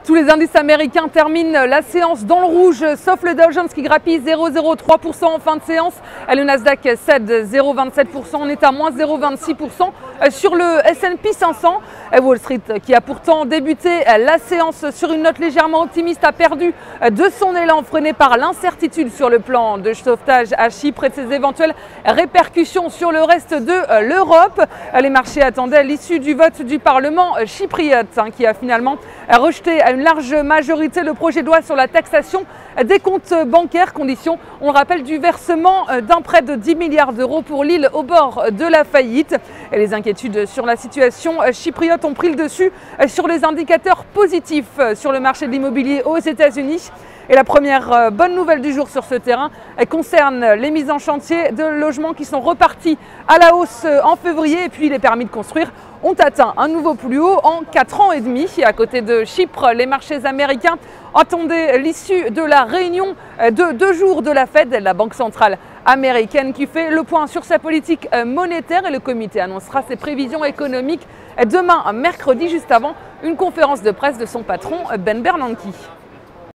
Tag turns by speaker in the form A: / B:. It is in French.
A: Tous les indices américains terminent la séance dans le rouge, sauf le Dow Jones qui grappille 0,03% en fin de séance. Le Nasdaq cède 0,27%, on est à moins 0,26%. Sur le S&P 500, Wall Street, qui a pourtant débuté la séance sur une note légèrement optimiste, a perdu de son élan freiné par l'incertitude sur le plan de sauvetage à Chypre et de ses éventuelles répercussions sur le reste de l'Europe. Les marchés attendaient l'issue du vote du Parlement chypriote qui a finalement rejeté à une large majorité le projet de loi sur la taxation des comptes bancaires, condition, on le rappelle, du versement d'un prêt de 10 milliards d'euros pour l'île au bord de la faillite. Et les inquiétudes sur la situation chypriote ont pris le dessus sur les indicateurs positifs sur le marché de l'immobilier aux États-Unis. Et la première bonne nouvelle du jour sur ce terrain concerne les mises en chantier de logements qui sont repartis à la hausse en février, et puis les permis de construire ont atteint un nouveau plus haut en 4 ans et demi. Et à côté de Chypre, les marchés américains attendaient l'issue de la réunion de 2 jours de la Fed, la banque centrale américaine, qui fait le point sur sa politique monétaire, et le comité annoncera ses prévisions économiques demain, mercredi, juste avant une conférence de presse de son patron Ben Bernanke.